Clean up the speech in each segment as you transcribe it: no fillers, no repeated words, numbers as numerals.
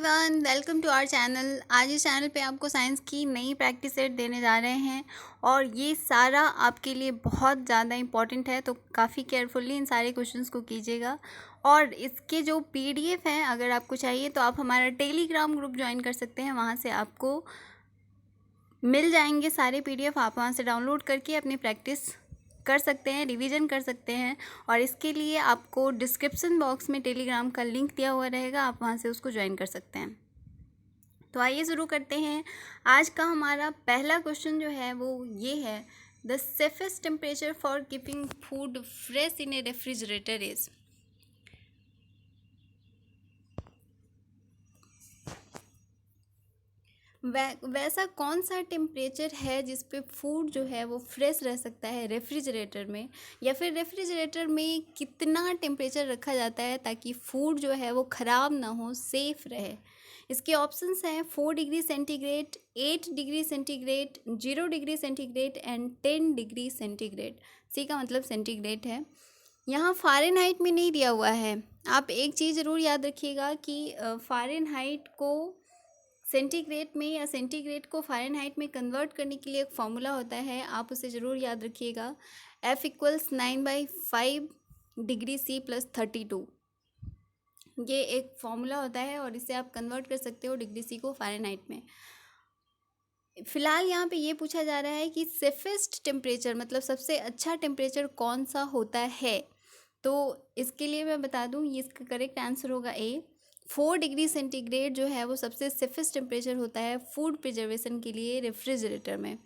Everyone, welcome to our channel. आज इस channel पे आपको साइंस की नई प्रैक्टिस सेट देने जा रहे हैं और ये सारा आपके लिए बहुत ज़्यादा इम्पॉर्टेंट है, तो काफ़ी केयरफुली इन सारे क्वेश्चंस को कीजिएगा। और इसके जो पीडीएफ हैं, अगर आपको चाहिए तो आप हमारा टेलीग्राम ग्रुप ज्वाइन कर सकते हैं। वहाँ से आपको मिल जाएंगे सारे पीडीएफ। आप वहाँ से डाउनलोड करके अपनी प्रैक्टिस कर सकते हैं, रिवीजन कर सकते हैं। और इसके लिए आपको डिस्क्रिप्शन बॉक्स में टेलीग्राम का लिंक दिया हुआ रहेगा, आप वहाँ से उसको ज्वाइन कर सकते हैं। तो आइए शुरू करते हैं। आज का हमारा पहला क्वेश्चन जो है वो ये है, the safest temperature for keeping food fresh in A refrigerator is. वैसा कौन सा टेम्परेचर है जिस पे फूड जो है वो फ्रेश रह सकता है रेफ्रिजरेटर में, या फिर रेफ्रिजरेटर में कितना टेम्परेचर रखा जाता है ताकि फूड जो है वो ख़राब ना हो, सेफ़ रहे। इसके ऑप्शंस हैं 4 degree centigrade, 8 degree centigrade, 0 degree centigrade and 10 degree centigrade. C का मतलब सेंटीग्रेड है, यहाँ फ़ारेनहाइट में नहीं दिया हुआ है। आप एक चीज़ ज़रूर याद रखिएगा कि फ़ारेनहाइट को सेंटीग्रेड में या सेंटीग्रेड को फ़ारेनहाइट में कन्वर्ट करने के लिए एक फार्मूला होता है, आप उसे ज़रूर याद रखिएगा। F = 9/5 डिग्री C + 32, ये एक फार्मूला होता है और इसे आप कन्वर्ट कर सकते हो डिग्री C को फ़ारेनहाइट में। फ़िलहाल यहाँ पे ये पूछा जा रहा है कि सेफेस्ट टेम्परेचर मतलब सबसे अच्छा टेम्परेचर कौन सा होता है। तो इसके लिए मैं बता दूँ, ये इसका करेक्ट आंसर होगा ए। 4 डिग्री सेंटीग्रेड जो है वो सबसे सेफेस्ट टेम्परेचर होता है फूड प्रिजर्वेशन के लिए रेफ्रिजरेटर में,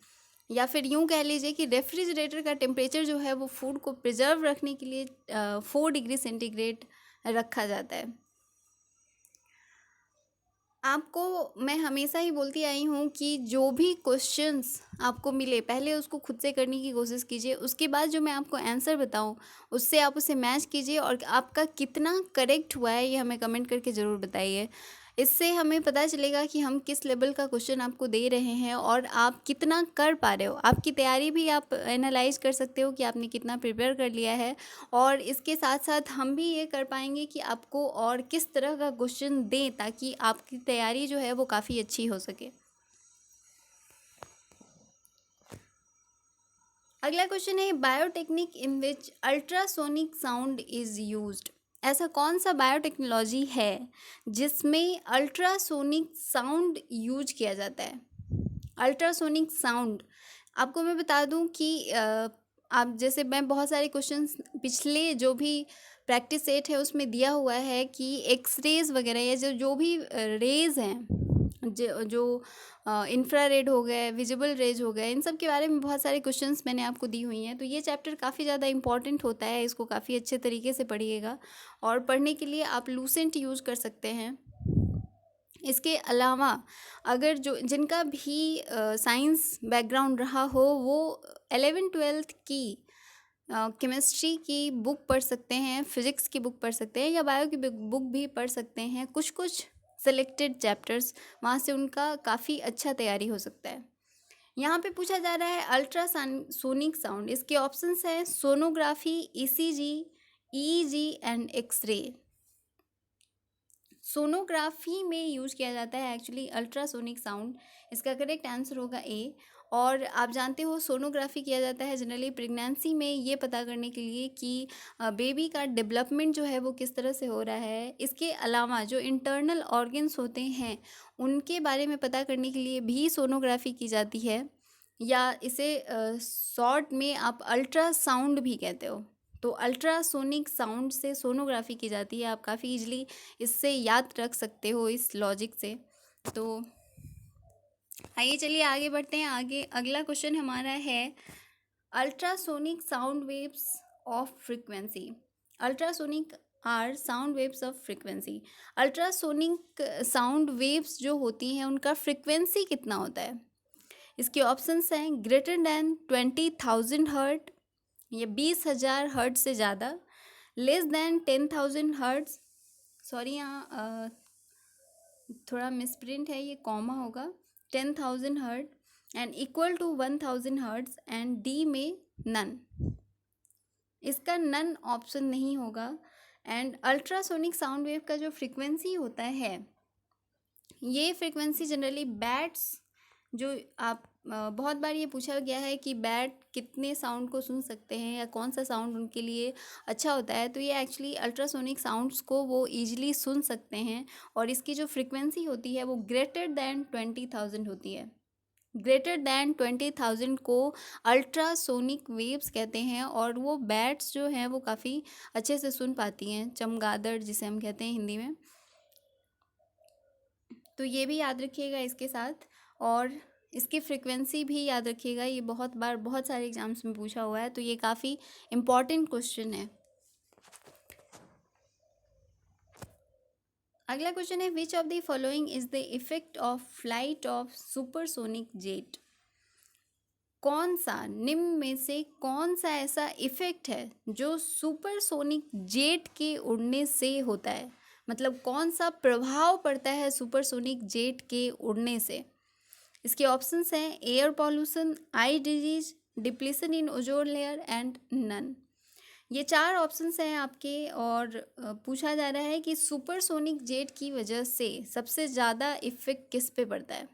या फिर यूँ कह लीजिए कि रेफ्रिजरेटर का टेम्परेचर जो है वो फूड को प्रिजर्व रखने के लिए 4 डिग्री सेंटीग्रेड रखा जाता है। आपको मैं हमेशा ही बोलती आई हूँ कि जो भी क्वेश्चंस आपको मिले पहले उसको खुद से करने की कोशिश कीजिए, उसके बाद जो मैं आपको आंसर बताऊँ उससे आप उसे मैच कीजिए और आपका कितना करेक्ट हुआ है ये हमें कमेंट करके ज़रूर बताइए। इससे हमें पता चलेगा कि हम किस लेवल का क्वेश्चन आपको दे रहे हैं और आप कितना कर पा रहे हो। आपकी तैयारी भी आप एनालाइज कर सकते हो कि आपने कितना प्रिपेयर कर लिया है, और इसके साथ साथ हम भी ये कर पाएंगे कि आपको और किस तरह का क्वेश्चन दें ताकि आपकी तैयारी जो है वो काफ़ी अच्छी हो सके। अगला क्वेश्चन है, biotechnic in which ultrasonic sound is used. ऐसा कौन सा बायोटेक्नोलॉजी है जिसमें अल्ट्रासोनिक साउंड यूज किया जाता है। अल्ट्रासोनिक साउंड, आपको मैं बता दूं कि आप जैसे मैं बहुत सारे क्वेश्चंस पिछले जो भी प्रैक्टिस सेट है उसमें दिया हुआ है कि एक्सरेज वगैरह या जो जो भी रेज हैं, जो इंफ्रारेड हो गए, विजिबल रेज हो गए, इन सब के बारे में बहुत सारे क्वेश्चंस मैंने आपको दी हुई हैं। तो ये चैप्टर काफ़ी ज़्यादा इंपॉर्टेंट होता है, इसको काफ़ी अच्छे तरीके से पढ़िएगा और पढ़ने के लिए आप लूसेंट यूज़ कर सकते हैं। इसके अलावा अगर जो जिनका भी साइंस बैकग्राउंड रहा हो वो 11th-12th की केमिस्ट्री की बुक पढ़ सकते हैं, फिज़िक्स की बुक पढ़ सकते हैं या बायो की बुक भी पढ़ सकते हैं। कुछ कुछ सेलेक्टेड चैप्टर्स, वहाँ से उनका काफ़ी अच्छा तैयारी हो सकता है। यहाँ पे पूछा जा रहा है अल्ट्रासोनिक साउंड, इसके ऑप्शंस हैं sonography, ECG, EEG and X ray. Sonography में यूज़ किया जाता है एक्चुअली अल्ट्रासोनिक साउंड, इसका करेक्ट आंसर होगा ए। और आप जानते हो सोनोग्राफी किया जाता है जनरली प्रेगनेंसी में, ये पता करने के लिए कि बेबी का डेवलपमेंट जो है वो किस तरह से हो रहा है। इसके अलावा जो इंटरनल ऑर्गन्स होते हैं उनके बारे में पता करने के लिए भी सोनोग्राफी की जाती है, या इसे शॉर्ट में आप अल्ट्रासाउंड भी कहते हो। तो अल्ट्रासोनिक साउंड से सोनोग्राफी की जाती है, आप काफ़ी इजली इससे याद रख सकते हो इस लॉजिक से। तो आइए चलिए आगे बढ़ते हैं। आगे अगला क्वेश्चन हमारा है ultrasonic sound waves of frequency. Ultrasonic are sound waves of frequency. Ultrasonic sound waves जो होती हैं उनका फ्रीक्वेंसी कितना होता है। इसके ऑप्शंस हैं ग्रेटर दैन 20,000 हर्ट, ये 20,000 हर्ट से ज़्यादा, लेस दैन 10,000 हर्ट्स, सॉरी यहाँ थोड़ा मिसप्रिंट है, ये कॉमा होगा, 10,000 hertz, and equal to 1,000 hertz, and D में नन। इसका नन ऑप्शन नहीं होगा। एंड अल्ट्रासोनिक साउंड वेव का जो फ्रीक्वेंसी होता है ये फ्रिक्वेंसी जनरली बैट्स जो आप बहुत बार ये पूछा गया है कि बैट कितने साउंड को सुन सकते हैं या कौन सा साउंड उनके लिए अच्छा होता है, तो ये एक्चुअली अल्ट्रासोनिक साउंड्स को वो ईजिली सुन सकते हैं। और इसकी जो फ्रिक्वेंसी होती है वो ग्रेटर दैन 20,000 होती है। ग्रेटर दैन 20,000 को अल्ट्रासोनिक वेव्स कहते हैं, और वो बैट्स जो हैं वो काफ़ी अच्छे से सुन पाती हैं, चमगादड़ जिसे हम कहते हैं हिंदी में। तो ये भी याद रखिएगा इसके साथ, और इसकी फ्रिक्वेंसी भी याद रखिएगा। ये बहुत बार बहुत सारे एग्जाम्स में पूछा हुआ है, तो ये काफ़ी इम्पॉर्टेंट क्वेश्चन है। अगला क्वेश्चन है, which of the following is the effect of flight of supersonic jet. कौन सा निम्न में से कौन सा ऐसा इफेक्ट है जो सुपरसोनिक जेट के उड़ने से होता है, मतलब कौन सा प्रभाव पड़ता है सुपरसोनिक जेट के उड़ने से। इसके ऑप्शंस हैं air pollution, eye disease, depletion in ozone layer and none. ये चार ऑप्शंस हैं आपके, और पूछा जा रहा है कि सुपरसोनिक जेट की वजह से सबसे ज़्यादा इफेक्ट किस पे पड़ता है।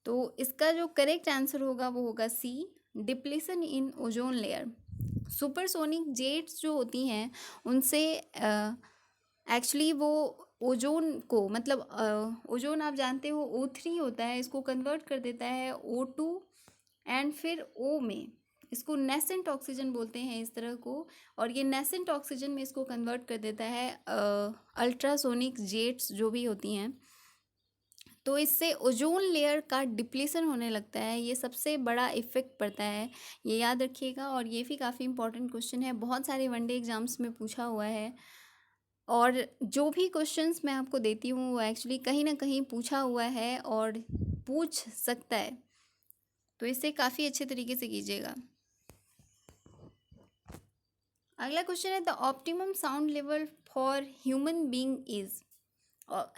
तो इसका जो करेक्ट आंसर होगा वो होगा C, depletion in ozone layer. Supersonic jets जो होती हैं उनसे एक्चुअली वो ओजोन को, मतलब ओजोन आप जानते हो O3 होता है, इसको कन्वर्ट कर देता है O2 एंड फिर O में। इसको नेसेंट ऑक्सीजन बोलते हैं इस तरह को, और ये नेसेंट ऑक्सीजन में इसको कन्वर्ट कर देता है अल्ट्रासोनिक जेट्स जो भी होती हैं। तो इससे ओजोन लेयर का डिप्लीशन होने लगता है, ये सबसे बड़ा इफेक्ट पड़ता है, ये याद रखिएगा। और ये भी काफ़ी इंपॉर्टेंट क्वेश्चन है, बहुत सारे वनडे एग्जाम्स में पूछा हुआ है, और जो भी क्वेश्चंस मैं आपको देती हूँ वो एक्चुअली कहीं ना कहीं पूछा हुआ है और पूछ सकता है, तो इसे काफ़ी अच्छे तरीके से कीजिएगा। अगला क्वेश्चन है, the optimum sound level for human being is.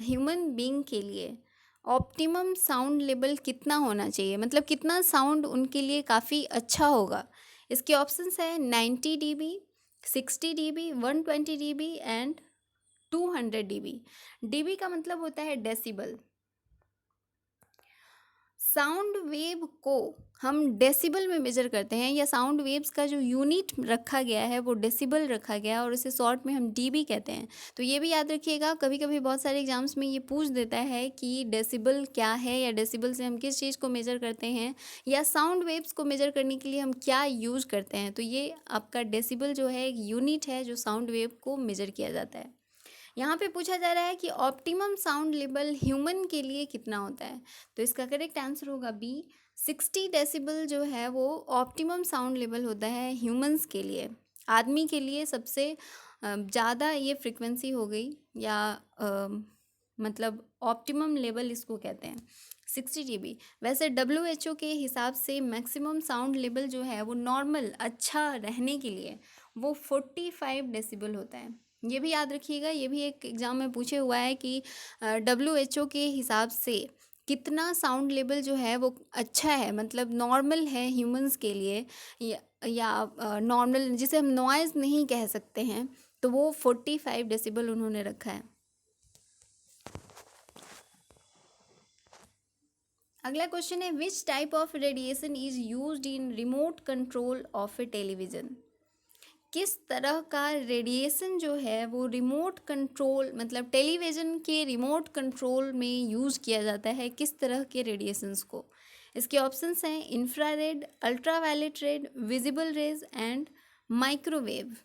Human being के लिए ऑप्टिमम साउंड लेवल कितना होना चाहिए, मतलब कितना साउंड उनके लिए काफ़ी अच्छा होगा। इसके ऑप्शंस है 90 dB, 60 dB, 120 dB and 200 dB। dB का मतलब होता है डेसिबल। साउंड वेव को हम डेसिबल में मेजर करते हैं, या साउंड वेव्स का जो यूनिट रखा गया है वो डेसिबल रखा गया है, और इसे शॉर्ट में हम डीबी कहते हैं। तो ये भी याद रखिएगा, कभी कभी बहुत सारे एग्जाम्स में ये पूछ देता है कि डेसिबल क्या है, या डेसिबल से हम किस चीज़ को मेजर करते हैं, या साउंड वेव्स को मेजर करने के लिए हम क्या यूज़ करते हैं। तो ये आपका डेसिबल जो है एक यूनिट है जो साउंड वेव को मेजर किया जाता है। यहाँ पे पूछा जा रहा है कि ऑप्टिमम साउंड लेवल ह्यूमन के लिए कितना होता है, तो इसका करेक्ट आंसर होगा बी, 60 डेसिबल जो है वो ऑप्टिमम साउंड लेवल होता है ह्यूमंस के लिए। आदमी के लिए सबसे ज़्यादा ये फ्रिक्वेंसी हो गई, या मतलब ऑप्टिमम लेवल इसको कहते हैं 60 dB। वैसे WHO के हिसाब से मैक्सिमम साउंड लेवल जो है वो नॉर्मल अच्छा रहने के लिए वो 45 डेसिबल होता है। ये भी याद रखिएगा, ये भी एक एग्ज़ाम में पूछे हुआ है कि WHO के हिसाब से कितना साउंड लेवल जो है वो अच्छा है, मतलब नॉर्मल है ह्यूमंस के लिए, या नॉर्मल जिसे हम नॉइज़ नहीं कह सकते हैं, तो वो 45 डेसिबल उन्होंने रखा है। अगला क्वेश्चन है, which type of radiation is used in remote control of A television. किस तरह का रेडिएशन जो है वो रिमोट कंट्रोल, मतलब टेलीविज़न के रिमोट कंट्रोल में यूज़ किया जाता है, किस तरह के रेडिएशंस को। इसके ऑप्शंस हैं infrared, ultraviolet red, visible raise and microwave.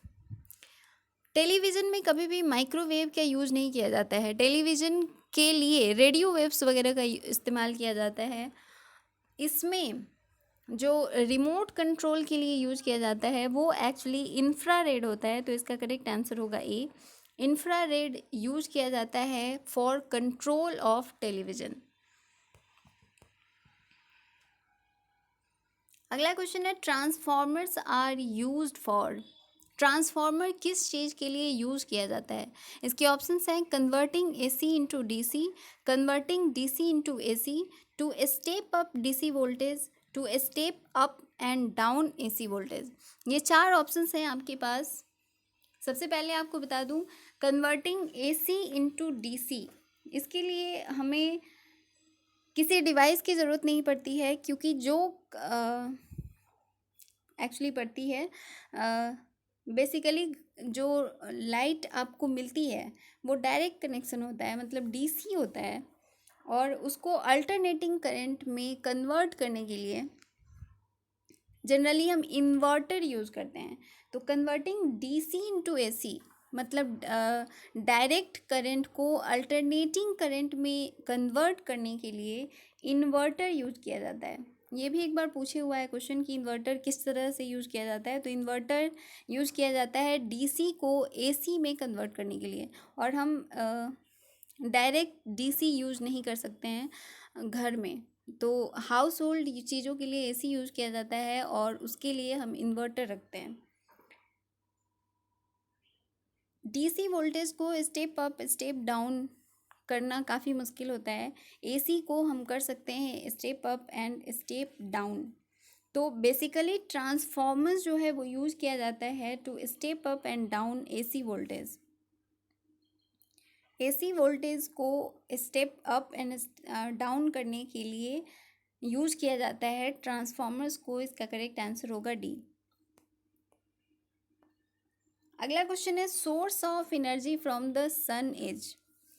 Television में कभी भी माइक्रोवेव का यूज़ नहीं किया जाता है, टेलीविज़न के लिए रेडियो वेव्स वगैरह का इस्तेमाल किया जाता है। इसमें जो रिमोट कंट्रोल के लिए यूज किया जाता है वो एक्चुअली इंफ्रारेड होता है, तो इसका करेक्ट आंसर होगा ए, इंफ्रारेड यूज किया जाता है फॉर कंट्रोल ऑफ टेलीविज़न। अगला क्वेश्चन है, transformers are used for. Transformer किस चीज़ के लिए यूज़ किया जाता है। इसके ऑप्शंस हैं converting AC into DC, converting DC into AC, to step up DC voltage, to step up and down AC voltage. ये चार ऑप्शंस हैं आपके पास। सबसे पहले आपको बता दूं, कन्वर्टिंग AC इंटू DC इसके लिए हमें किसी डिवाइस की ज़रूरत नहीं पड़ती है, क्योंकि जो एक्चुअली पड़ती है बेसिकली जो लाइट आपको मिलती है वो डायरेक्ट कनेक्शन होता है, मतलब डीसी होता है, और उसको अल्टरनेटिंग करंट में कन्वर्ट करने के लिए जनरली हम इन्वर्टर यूज़ करते हैं। तो कन्वर्टिंग डीसी इनटू एसी, मतलब डायरेक्ट करंट को अल्टरनेटिंग करंट में कन्वर्ट करने के लिए इन्वर्टर यूज किया जाता है। ये भी एक बार पूछे हुआ है क्वेश्चन कि इन्वर्टर किस तरह से यूज़ किया जाता है। तो इन्वर्टर यूज़ किया जाता है डीसी को एसी में कन्वर्ट करने के लिए, और हम डायरेक्ट डीसी यूज़ नहीं कर सकते हैं घर में। तो हाउस होल्ड चीज़ों के लिए एसी यूज़ किया जाता है, और उसके लिए हम इन्वर्टर रखते हैं। डीसी वोल्टेज को स्टेप अप स्टेप डाउन करना काफ़ी मुश्किल होता है। एसी को हम कर सकते हैं step up and step down. तो बेसिकली ट्रांसफॉर्मर्स जो है वो यूज़ किया जाता है to step up and down AC voltage. AC voltage को स्टेप अप एंड डाउन करने के लिए यूज़ किया जाता है ट्रांसफॉर्मर्स को। इसका करेक्ट आंसर होगा डी। अगला क्वेश्चन है source of energy from the sun is.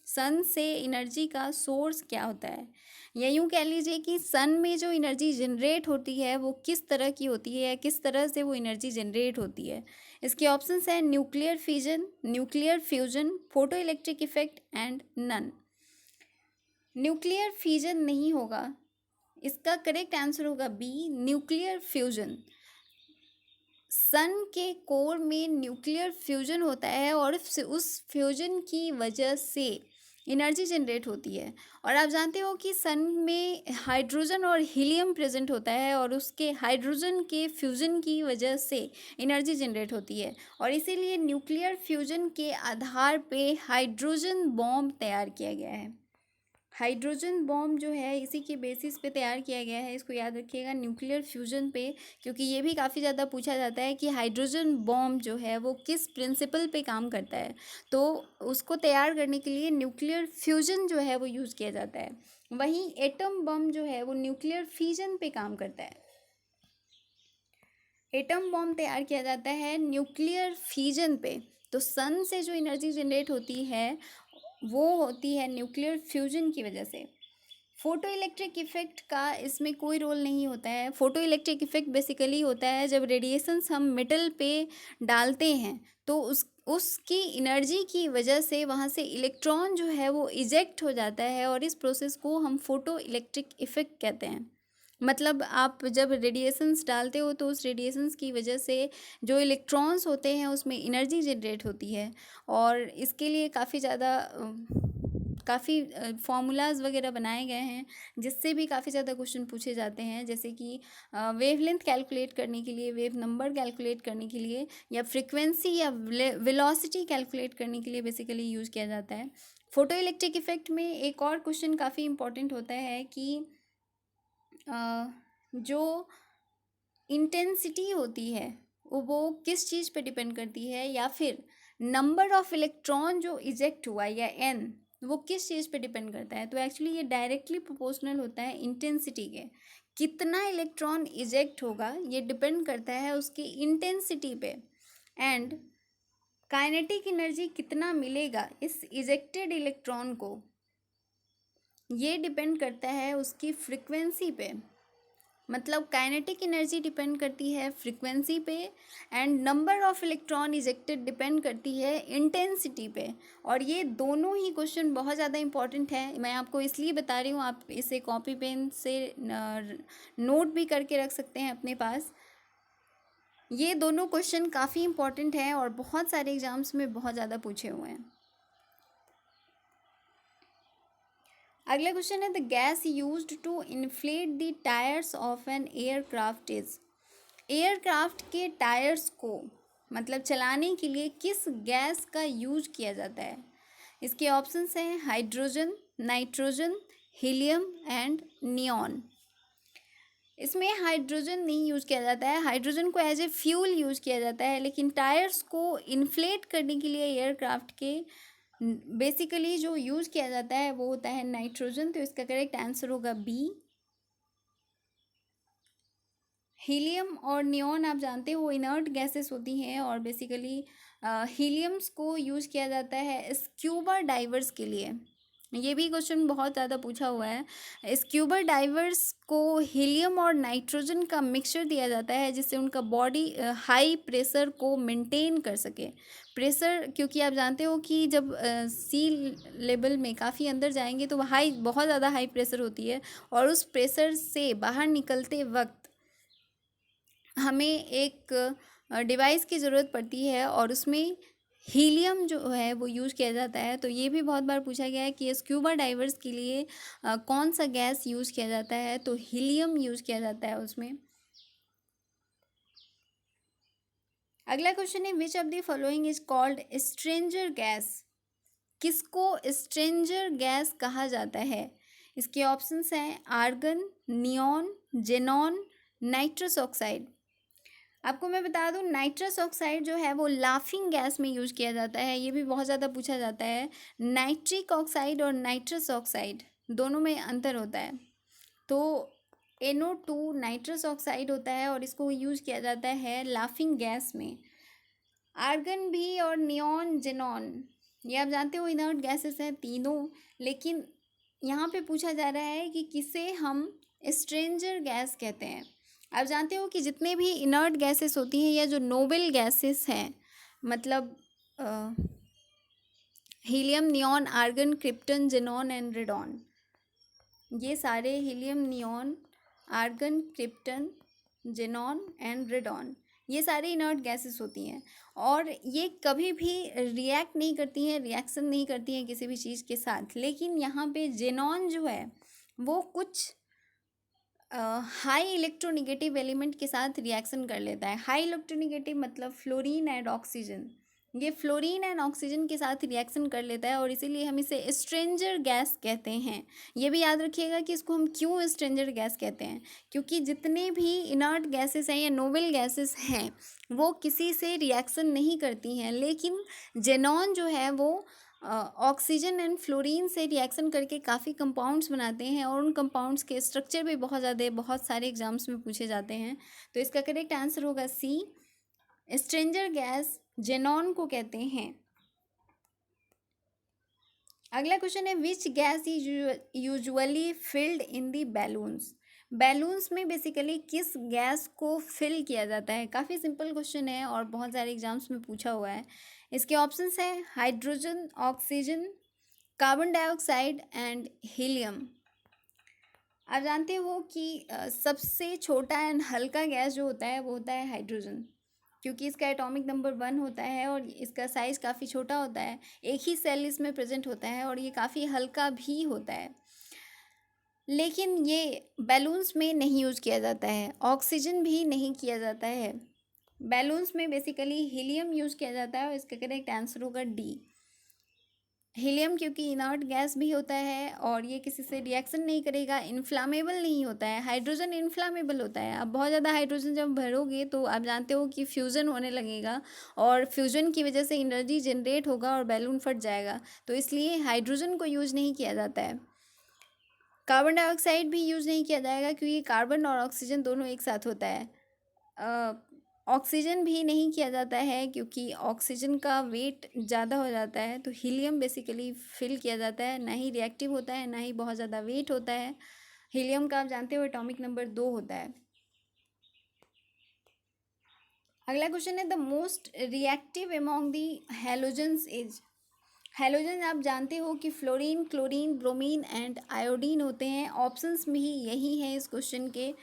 Sun से एनर्जी का सोर्स क्या होता है, या यूँ कह लीजिए कि सन में जो एनर्जी जनरेट होती है वो किस तरह की होती है, या किस तरह से वो एनर्जी जनरेट होती है। इसके ऑप्शंस हैं nuclear fission, nuclear fusion, photoelectric effect and none. Nuclear fission नहीं होगा, इसका करेक्ट आंसर होगा बी, न्यूक्लियर फ्यूजन। सन के कोर में न्यूक्लियर फ्यूजन होता है, और उस फ्यूजन की वजह से एनर्जी जनरेट होती है। और आप जानते हो कि सन में हाइड्रोजन और हीलियम प्रेजेंट होता है, और उसके हाइड्रोजन के फ्यूजन की वजह से एनर्जी जनरेट होती है, और इसीलिए न्यूक्लियर फ्यूजन के आधार पे हाइड्रोजन बॉम्ब तैयार किया गया है। हाइड्रोजन बॉम्ब जो है इसी के बेसिस पे तैयार किया गया है, इसको याद रखिएगा, न्यूक्लियर फ्यूजन पे। क्योंकि ये भी काफ़ी ज़्यादा पूछा जाता है कि हाइड्रोजन बॉम्ब जो है वो किस प्रिंसिपल पे काम करता है। तो उसको तैयार करने के लिए न्यूक्लियर फ्यूजन जो है वो यूज़ किया जाता है। वहीं एटम बम जो है वो न्यूक्लियर फिजन पे काम करता है। एटम बॉम्ब तैयार किया जाता है न्यूक्लियर फिजन पे। तो सन से जो एनर्जी जनरेट होती है वो होती है न्यूक्लियर फ्यूजन की वजह से। फोटो इलेक्ट्रिक इफेक्ट का इसमें कोई रोल नहीं होता है। फोटो इलेक्ट्रिक इफेक्ट बेसिकली होता है जब रेडिएशंस हम मेटल पे डालते हैं, तो उसकी एनर्जी की वजह से वहाँ से इलेक्ट्रॉन जो है वो इजेक्ट हो जाता है, और इस प्रोसेस को हम फोटो इलेक्ट्रिक इफेक्ट कहते हैं। मतलब आप जब रेडिएशंस डालते हो तो उस रेडिएशंस की वजह से जो इलेक्ट्रॉन्स होते हैं उसमें एनर्जी जनरेट होती है। और इसके लिए काफ़ी फार्मूलाज वगैरह बनाए गए हैं, जिससे भी काफ़ी ज़्यादा क्वेश्चन पूछे जाते हैं। जैसे कि वेवलेंथ कैलकुलेट करने के लिए, वेव नंबर कैलकुलेट करने के लिए, या फ्रीक्वेंसी या वेलोसिटी कैलकुलेट करने के लिए बेसिकली यूज़ किया जाता है। फोटो इलेक्ट्रिक इफेक्ट में एक और क्वेश्चन काफ़ी इंपॉर्टेंट होता है कि जो इंटेंसिटी होती है वो किस चीज़ पे डिपेंड करती है, या फिर नंबर ऑफ इलेक्ट्रॉन जो इजेक्ट हुआ या एन वो किस चीज़ पे डिपेंड करता है। तो एक्चुअली ये डायरेक्टली प्रोपोर्शनल होता है इंटेंसिटी के। कितना इलेक्ट्रॉन इजेक्ट होगा ये डिपेंड करता है उसकी इंटेंसिटी पे, एंड काइनेटिक एनर्जी कितना मिलेगा इस इजेक्टेड इलेक्ट्रॉन को, ये डिपेंड करता है उसकी फ्रिक्वेंसी पे। मतलब काइनेटिक एनर्जी डिपेंड करती है फ्रीक्वेंसी पे, and number of electron ejected depend करती है इंटेंसिटी पे। और ये दोनों ही क्वेश्चन बहुत ज़्यादा इंपॉर्टेंट है। मैं आपको इसलिए बता रही हूँ, आप इसे कॉपी पेन से नोट भी करके रख सकते हैं अपने पास। ये दोनों क्वेश्चन काफ़ी इंपॉर्टेंट हैं और बहुत सारे एग्जाम्स में बहुत ज़्यादा पूछे हुए हैं। अगला क्वेश्चन है the gas used to inflate the tyres of an aircraft is. Aircraft के टायर्स को मतलब चलाने के लिए किस गैस का यूज किया जाता है। इसके ऑप्शंस हैं hydrogen, nitrogen, helium and neon. इसमें हाइड्रोजन नहीं यूज़ किया जाता है, हाइड्रोजन को एज ए फ्यूल यूज़ किया जाता है, लेकिन टायर्स को इन्फ्लेट करने के लिए एयरक्राफ्ट के बेसिकली जो यूज़ किया जाता है वो होता है नाइट्रोजन, तो इसका करेक्ट आंसर होगा बी। हीलियम और नियॉन आप जानते हो वो इनर्ट गैसेस होती हैं, और बेसिकली हीलियम्स को यूज़ किया जाता है स्क्यूबा डाइवर्स के लिए। ये भी क्वेश्चन बहुत ज़्यादा पूछा हुआ है। स्क्यूबा डाइवर्स को हीलियम और नाइट्रोजन का मिक्सचर दिया जाता है जिससे उनका बॉडी हाई प्रेशर को मेंटेन कर सके। प्रेशर, क्योंकि आप जानते हो कि जब सी लेवल में काफ़ी अंदर जाएंगे तो हाई, बहुत ज़्यादा हाई प्रेशर होती है, और उस प्रेशर से बाहर निकलते वक्त हमें एक डिवाइस की ज़रूरत पड़ती है, और उसमें हीलियम जो है वो यूज़ किया जाता है। तो ये भी बहुत बार पूछा गया है कि स्क्यूबा डाइवर्स के लिए कौन सा गैस यूज़ किया जाता है, तो हीलियम यूज़ किया जाता है उसमें। अगला क्वेश्चन है, which of the following is called stranger gas? किसको स्ट्रेंजर गैस कहा जाता है? इसके ऑप्शंस हैं argon, neon, xenon, nitrous oxide. आपको मैं बता दूं, नाइट्रस ऑक्साइड जो है वो लाफिंग गैस में यूज़ किया जाता है। ये भी बहुत ज़्यादा पूछा जाता है। नाइट्रिक ऑक्साइड और नाइट्रस ऑक्साइड दोनों में अंतर होता है। तो NO2 नाइट्रस ऑक्साइड होता है और इसको यूज़ किया जाता है लाफिंग गैस में। आर्गन भी और नियॉन, जेनॉन, ये आप जानते हो इनर्ट गैसेस हैं तीनों, लेकिन यहाँ पे पूछा जा रहा है कि किसे हम स्ट्रेंजर गैस कहते हैं। आप जानते हो कि जितने भी इनर्ट गैसेस होती हैं या जो नोबल गैसेस हैं, मतलब helium, neon, argon, krypton, xenon and radon, ये सारे helium, neon, argon, krypton, xenon and radon, ये सारे इनर्ट गैसेस होती हैं, और ये कभी भी रिएक्ट नहीं करती हैं, रिएक्शन नहीं करती हैं किसी भी चीज़ के साथ। लेकिन यहाँ पे जेनॉन जो है वो कुछ हाई इलेक्ट्रोनिगेटिव एलिमेंट के साथ रिएक्शन कर लेता है। हाई इलेक्ट्रोनिगेटिव मतलब फ्लोरीन एंड ऑक्सीजन, ये फ्लोरीन एंड ऑक्सीजन के साथ रिएक्शन कर लेता है, और इसीलिए हम इसे स्ट्रेंजर गैस कहते हैं। ये भी याद रखिएगा कि इसको हम क्यों स्ट्रेंजर गैस कहते हैं, क्योंकि जितने भी इनर्ट गैसेस हैं या नोबल गैसेस हैं वो किसी से रिएक्शन नहीं करती हैं, लेकिन जेनॉन जो है वो ऑक्सीजन एंड फ्लोरीन से रिएक्शन करके काफ़ी कंपाउंड्स बनाते हैं, और उन कंपाउंड्स के स्ट्रक्चर भी बहुत सारे एग्जाम्स में पूछे जाते हैं। तो इसका करेक्ट आंसर होगा सी, स्ट्रेंजर गैस जेनॉन को कहते हैं। अगला क्वेश्चन है, which gas is usually filled in the balloons? Balloons में बेसिकली किस गैस को फिल किया जाता है? काफ़ी सिंपल क्वेश्चन है और बहुत सारे एग्जाम्स में पूछा हुआ है। इसके ऑप्शंस हैं hydrogen, oxygen, carbon dioxide and helium. आप जानते हो कि सबसे छोटा एंड हल्का गैस जो होता है वो होता है हाइड्रोजन, क्योंकि इसका एटॉमिक नंबर 1 होता है और इसका साइज़ काफ़ी छोटा होता है। एक ही सेल इसमें प्रेजेंट होता है और ये काफ़ी हल्का भी होता है। लेकिन ये बैलून्स में नहीं यूज़ किया जाता है, ऑक्सीजन भी नहीं किया जाता है। बैलून्स में बेसिकली हीलियम यूज़ किया जाता है, और इसका करेक्ट आंसर होगा डी। हीलियम क्योंकि इनर्ट गैस भी होता है और ये किसी से रिएक्शन नहीं करेगा, इन्फ्लामेबल नहीं होता है। हाइड्रोजन इन्फ्लामेबल होता है। अब बहुत ज़्यादा हाइड्रोजन जब भरोगे तो आप जानते हो कि फ्यूज़न होने लगेगा, और फ्यूज़न की वजह से एनर्जी जनरेट होगा और बैलून फट जाएगा, तो इसलिए हाइड्रोजन को यूज़ नहीं किया जाता है। कार्बन डाइऑक्साइड भी यूज़ नहीं किया जाएगा क्योंकि कार्बन और ऑक्सीजन दोनों एक साथ होता है। ऑक्सीजन भी नहीं किया जाता है क्योंकि ऑक्सीजन का वेट ज़्यादा हो जाता है। तो हीलियम बेसिकली फिल किया जाता है, ना ही रिएक्टिव होता है, ना ही बहुत ज़्यादा वेट होता है। हीलियम का आप जानते हो एटॉमिक नंबर 2 होता है। अगला क्वेश्चन है, the most reactive among the halogens is? Halogen आप जानते हो कि fluorine, chlorine, bromine and iodine होते हैं। ऑप्शंस में ही यही है इस क्वेश्चन के,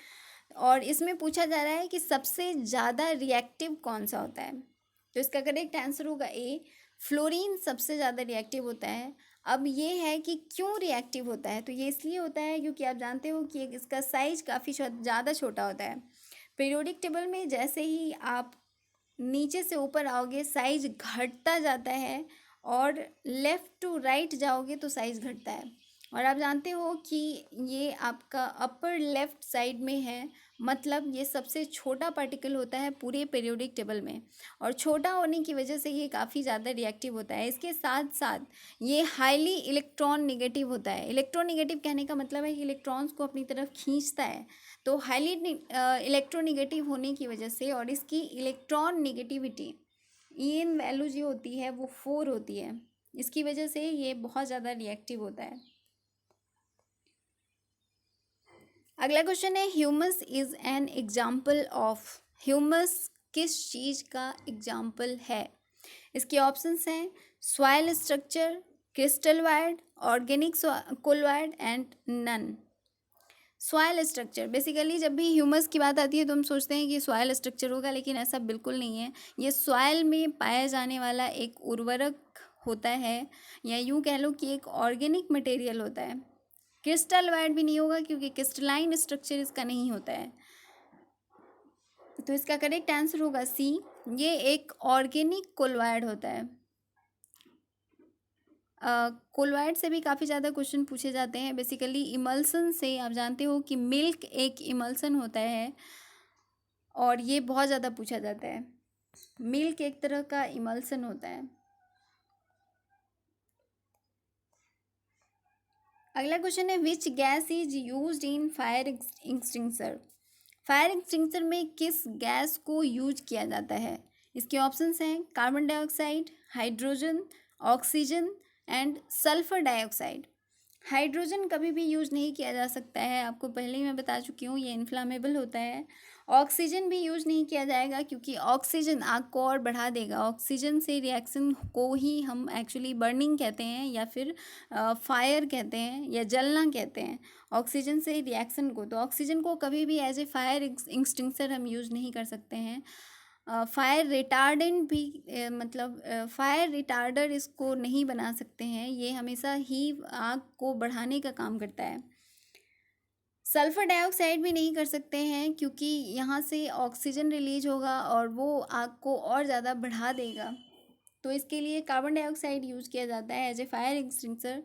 और इसमें पूछा जा रहा है कि सबसे ज़्यादा रिएक्टिव कौन सा होता है। तो इसका करेक्ट आंसर होगा ए, फ्लोरीन सबसे ज़्यादा रिएक्टिव होता है। अब ये है कि क्यों रिएक्टिव होता है, तो ये इसलिए होता है क्योंकि आप जानते हो कि इसका साइज काफ़ी ज़्यादा छोटा होता है। पीरियोडिक टेबल में जैसे ही आप नीचे से ऊपर आओगे साइज घटता जाता है, और लेफ़्ट टू राइट जाओगे तो साइज़ घटता है। और आप जानते हो कि ये आपका अपर लेफ्ट साइड में है, मतलब ये सबसे छोटा पार्टिकल होता है पूरे पीरियोडिक टेबल में, और छोटा होने की वजह से ये काफ़ी ज़्यादा रिएक्टिव होता है। इसके साथ साथ ये हाईली इलेक्ट्रॉन निगेटिव होता है। इलेक्ट्रॉन निगेटिव कहने का मतलब है कि इलेक्ट्रॉन्स को अपनी तरफ खींचता है। तो हाईली इलेक्ट्रोनिगेटिव होने की वजह से, और इसकी इलेक्ट्रॉन निगेटिविटी ईएन वैल्यू जो होती है वो 4 होती है, इसकी वजह से ये बहुत ज़्यादा रिएक्टिव होता है। अगला क्वेश्चन है, humus is an example of. Humus किस चीज़ का एग्जाम्पल है? इसके ऑप्शंस हैं soil structure, crystalloid, organic colloid and none. Soil structure, basically जब भी ह्यूमस की बात आती है तो हम सोचते हैं कि सॉइल स्ट्रक्चर होगा, लेकिन ऐसा बिल्कुल नहीं है। ये सॉइल में पाया जाने वाला एक उर्वरक होता है, या यूँ कह लो कि एक ऑर्गेनिक मटेरियल होता है। क्रिस्टल वायर्ड भी नहीं होगा क्योंकि क्रिस्टलाइन स्ट्रक्चर इसका नहीं होता है। तो इसका करेक्ट आंसर होगा सी, ये एक ऑर्गेनिक कोलवायर्ड होता है। कोलवाइड से भी काफ़ी ज़्यादा क्वेश्चन पूछे जाते हैं। बेसिकली इमल्सन से, आप जानते हो कि मिल्क एक इमल्सन होता है, और ये बहुत ज़्यादा पूछा जाता है। मिल्क एक तरह का इमल्सन होता है। अगला क्वेश्चन है, which gas is used in fire extinguisher. Fire extinguisher में किस गैस को यूज किया जाता है? इसके ऑप्शंस हैं carbon dioxide, hydrogen, oxygen and sulphur dioxide. Hydrogen कभी भी यूज नहीं किया जा सकता है, आपको पहले ही मैं बता चुकी हूँ, ये इन्फ्लामेबल होता है। ऑक्सीजन भी यूज नहीं किया जाएगा क्योंकि ऑक्सीजन आग को और बढ़ा देगा। ऑक्सीजन से रिएक्शन को ही हम एक्चुअली बर्निंग कहते हैं, या फिर फायर कहते हैं, या जलना कहते हैं ऑक्सीजन से रिएक्शन को। तो ऑक्सीजन को कभी भी एज ए फायर एक्सटिंग्विशर हम यूज़ नहीं कर सकते हैं। फायर रिटार्डेंट भी मतलब फायर रिटार्डर इसको नहीं बना सकते हैं, ये हमेशा ही आग को बढ़ाने का काम करता है। सल्फर डाइऑक्साइड भी नहीं कर सकते हैं क्योंकि यहाँ से ऑक्सीजन रिलीज होगा और वो आग को और ज़्यादा बढ़ा देगा। तो इसके लिए कार्बन डाइऑक्साइड यूज़ किया जाता है एज ए फायर एक्सटिंग्विशर।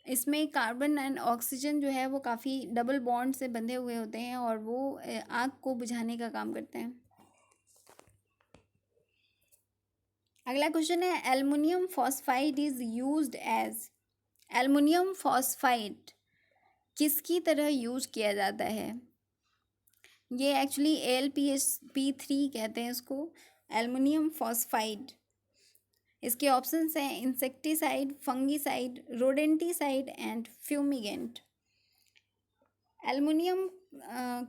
इसमें कार्बन एंड ऑक्सीजन जो है वो काफ़ी डबल बॉन्ड से बंधे हुए होते हैं, और वो आग को बुझाने का काम करते हैं। अगला क्वेश्चन है, aluminium phosphide is used as. Aluminium phosphide किसकी तरह यूज किया जाता है? ये एक्चुअली AlPH3 कहते हैं इसको, एल्युमिनियम फॉस्फाइड। इसके ऑप्शंस हैं insecticide, fungicide, rodenticide and fumigant. Aluminium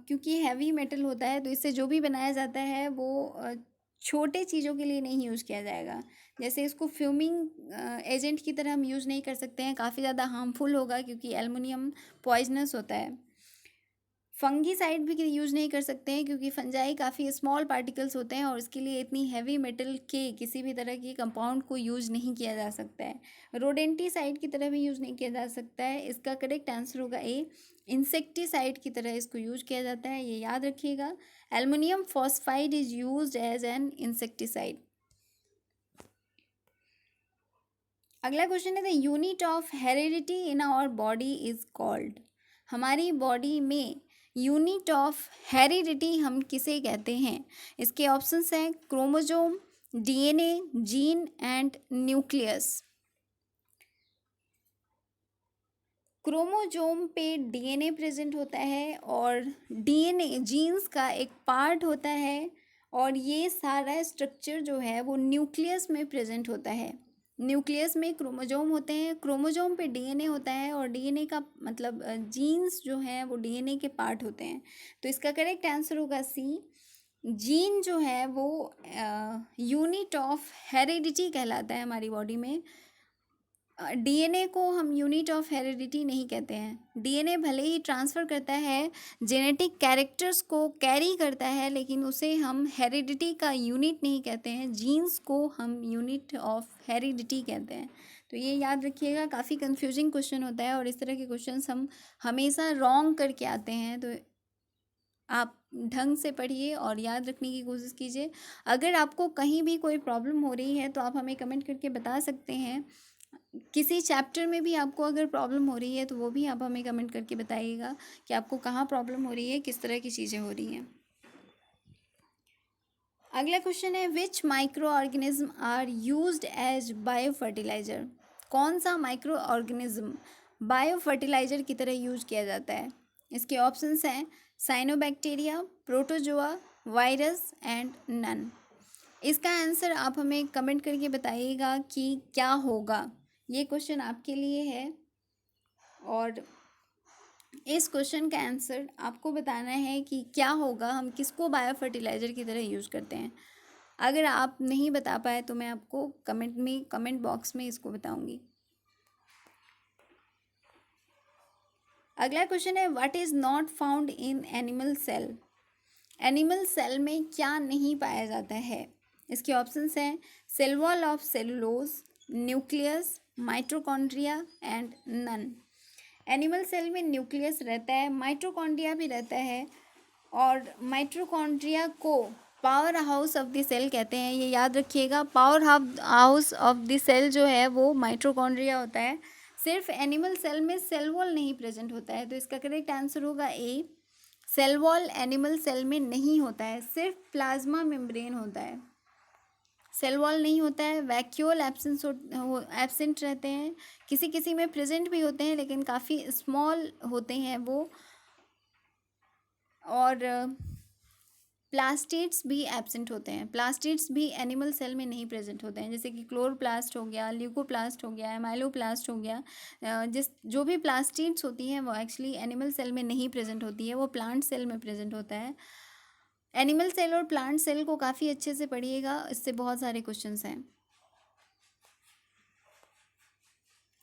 क्योंकि हैवी मेटल होता है, तो इससे जो भी बनाया जाता है वो छोटे चीज़ों के लिए नहीं यूज़ किया जाएगा। जैसे इसको फ्यूमिंग एजेंट की तरह हम यूज़ नहीं कर सकते हैं, काफ़ी ज़्यादा हार्मफुल होगा क्योंकि एल्युमिनियम पॉइजनस होता है। फंगीसाइड भी यूज़ नहीं कर सकते हैं क्योंकि फंजाई काफ़ी स्मॉल पार्टिकल्स होते हैं, और इसके लिए इतनी हैवी मेटल के किसी भी तरह की कंपाउंड को यूज़ नहीं किया जा सकता है। रोडेंटिसाइड की तरह भी यूज़ नहीं किया जा सकता है। इसका करेक्ट आंसर होगा ए, इंसेक्टिसाइड की तरह इसको यूज किया जाता है, ये याद रखिएगा। Aluminium phosphide is used as an insecticide. अगला क्वेश्चन है, the unit of heredity in our body is called. हमारी बॉडी में यूनिट ऑफ हेरिडिटी हम किसे कहते हैं? इसके ऑप्शंस हैं chromosome, DNA, gene and nucleus. Chromosome पे डीएनए प्रेजेंट होता है, और डीएनए जीन्स का एक पार्ट होता है, और ये सारा स्ट्रक्चर जो है वो न्यूक्लियस में प्रेजेंट होता है। न्यूक्लियस में क्रोमोजोम होते हैं, क्रोमोजोम पे डीएनए होता है, और डीएनए का मतलब जीन्स जो है वो डीएनए के पार्ट होते हैं। तो इसका करेक्ट आंसर होगा सी, जीन जो है वो यूनिट ऑफ हेरिडिटी कहलाता है हमारी बॉडी में। डीएनए को हम यूनिट ऑफ हेरिडिटी नहीं कहते हैं। डीएनए भले ही ट्रांसफ़र करता है, जेनेटिक कैरेक्टर्स को कैरी करता है, लेकिन उसे हम हेरिडिटी का यूनिट नहीं कहते हैं। जीन्स को हम यूनिट ऑफ हेरिडिटी कहते हैं। तो ये याद रखिएगा, काफ़ी कंफ्यूजिंग क्वेश्चन होता है, और इस तरह के क्वेश्चंस हम हमेशा रॉन्ग करके आते हैं। तो आप ढंग से पढ़िए और याद रखने की कोशिश कीजिए। अगर आपको कहीं भी कोई प्रॉब्लम हो रही है तो आप हमें कमेंट करके बता सकते हैं। किसी चैप्टर में भी आपको अगर प्रॉब्लम हो रही है तो वो भी आप हमें कमेंट करके बताइएगा कि आपको कहाँ प्रॉब्लम हो रही है, किस तरह की चीज़ें हो रही हैं। अगला क्वेश्चन है which micro organism are used as bio fertiliser. कौन सा माइक्रो ऑर्गेनिज्म बायो फर्टिलाइजर की तरह यूज किया जाता है? इसके ऑप्शंस हैं cyanobacteria, protozoa, virus and none. इसका आंसर आप हमें कमेंट करके बताइएगा कि क्या होगा। ये क्वेश्चन आपके लिए है और इस क्वेश्चन का आंसर आपको बताना है कि क्या होगा, हम किसको बायो फर्टिलाइज़र की तरह यूज़ करते हैं। अगर आप नहीं बता पाए तो मैं आपको कमेंट बॉक्स में इसको बताऊंगी। अगला क्वेश्चन है what is not found in animal cell. Animal cell में क्या नहीं पाया जाता है? इसके ऑप्शंस हैं cell wall of cellulose, nucleus, mitochondria and none. Animal cell में न्यूक्लियस रहता है, माइटोकॉन्ड्रिया भी रहता है और माइटोकॉन्ड्रिया को power house of the cell कहते हैं। ये याद रखिएगा, power house of the cell जो है वो माइटोकॉन्ड्रिया होता है। सिर्फ एनिमल सेल में सेल वॉल नहीं प्रेजेंट होता है, तो इसका करेक्ट आंसर होगा ए। सेल वॉल एनिमल सेल में नहीं होता है, सिर्फ प्लाज्मा मेम्ब्रेन होता है। सेल वॉल नहीं होता है, वैक्यूल एब्सेंट रहते हैं, किसी किसी में प्रेजेंट भी होते हैं लेकिन काफ़ी स्मॉल होते हैं वो। और प्लास्टिड्स भी एब्सेंट होते हैं, प्लास्टिड्स भी एनिमल सेल में नहीं प्रेजेंट होते हैं, जैसे कि क्लोरोप्लास्ट हो गया, ल्यूकोप्लास्ट हो गया, एमाइलोप्लास्ट हो गया। जो भी प्लास्टिड्स होती हैं वो एक्चुअली एनिमल सेल में नहीं प्रेजेंट होती है, वो प्लांट सेल में प्रेजेंट होता है। एनिमल सेल और प्लांट सेल को काफ़ी अच्छे से पढ़िएगा, इससे बहुत सारे क्वेश्चंस हैं।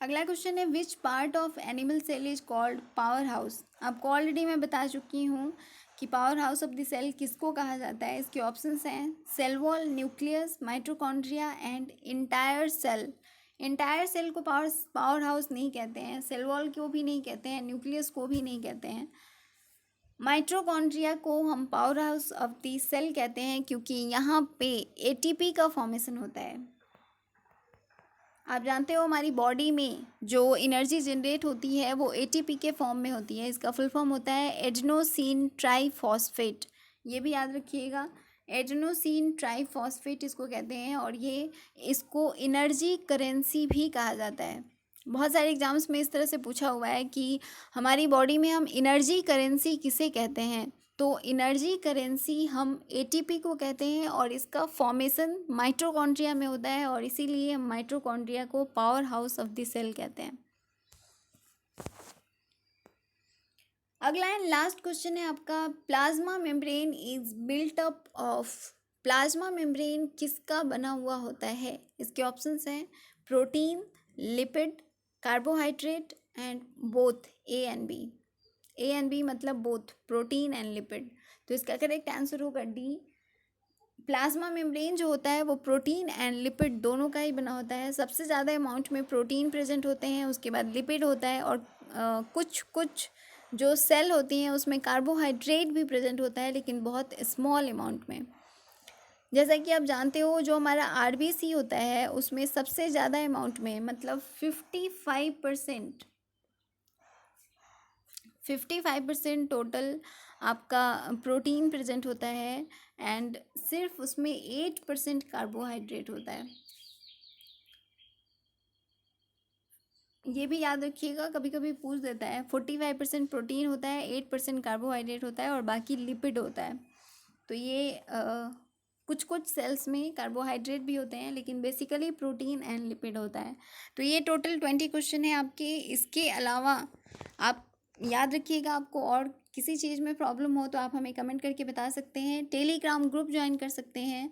अगला क्वेश्चन है which part of animal cell is called powerhouse. आपको ऑलरेडी मैं बता चुकी हूँ कि power house of the cell किसको कहा जाता है। इसके ऑप्शंस हैं cell wall, nucleus, mitochondria and entire cell. Entire cell को पावर हाउस नहीं कहते हैं, सेल वॉल को भी नहीं कहते हैं, न्यूक्लियस को भी नहीं कहते हैं। माइटोकॉन्ड्रिया को हम power house of the cell कहते हैं क्योंकि यहाँ पे एटीपी का फॉर्मेशन होता है। आप जानते हो हमारी बॉडी में जो एनर्जी जनरेट होती है वो एटीपी के फॉर्म में होती है। इसका फुल फॉर्म होता है एडेनोसिन ट्राइफॉस्फेट। ये भी याद रखिएगा, एडेनोसिन ट्राइफॉस्फेट इसको कहते हैं और ये इसको एनर्जी करेंसी भी कहा जाता है। बहुत सारे एग्जाम्स में इस तरह से पूछा हुआ है कि हमारी बॉडी में हम एनर्जी करेंसी किसे कहते हैं, तो एनर्जी करेंसी हम एटीपी को कहते हैं और इसका फॉर्मेशन माइटोकॉन्ड्रिया में होता है और इसीलिए हम माइटोकॉन्ड्रिया को power house of the cell कहते हैं। अगला एंड लास्ट क्वेश्चन है आपका plasma membrane is built up of. Plasma membrane किसका बना हुआ होता है? इसके ऑप्शंस हैं protein, lipid, carbohydrate and both A and B. A and B मतलब बोथ प्रोटीन एंड लिपिड, तो इसका करेक्ट आंसर होगा डी। प्लाज्मा मेम्ब्रेन जो होता है वो प्रोटीन एंड लिपिड दोनों का ही बना होता है। सबसे ज़्यादा अमाउंट में प्रोटीन प्रेजेंट होते हैं, उसके बाद लिपिड होता है और कुछ कुछ जो सेल होती हैं उसमें कार्बोहाइड्रेट भी प्रेजेंट होता है लेकिन बहुत स्मॉल अमाउंट में। जैसा कि आप जानते हो जो हमारा आरबीसी होता है उसमें सबसे ज़्यादा अमाउंट में मतलब 55% टोटल आपका प्रोटीन प्रेजेंट होता है एंड सिर्फ उसमें 8% कार्बोहाइड्रेट होता है। ये भी याद रखिएगा, कभी कभी पूछ देता है। 45% प्रोटीन होता है, 8% कार्बोहाइड्रेट होता है और बाकी लिपिड होता है। तो ये कुछ कुछ सेल्स में कार्बोहाइड्रेट भी होते हैं लेकिन बेसिकली प्रोटीन एंड लिपिड होता है। तो ये टोटल 20 क्वेश्चन है आपके। इसके अलावा आप याद रखिएगा, आपको और किसी चीज़ में प्रॉब्लम हो तो आप हमें कमेंट करके बता सकते हैं, टेलीग्राम ग्रुप ज्वाइन कर सकते हैं।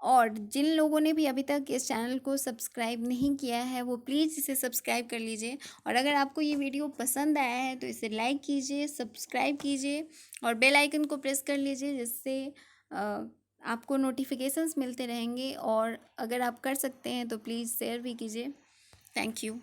और जिन लोगों ने भी अभी तक इस चैनल को सब्सक्राइब नहीं किया है वो प्लीज़ इसे सब्सक्राइब कर लीजिए। और अगर आपको ये वीडियो पसंद आया है तो इसे लाइक कीजिए, सब्सक्राइब कीजिए और बेल आइकन को प्रेस कर लीजिए, जिससे आपको नोटिफिकेशंस मिलते रहेंगे। और अगर आप कर सकते हैं तो प्लीज़ शेयर भी कीजिए। Thank you.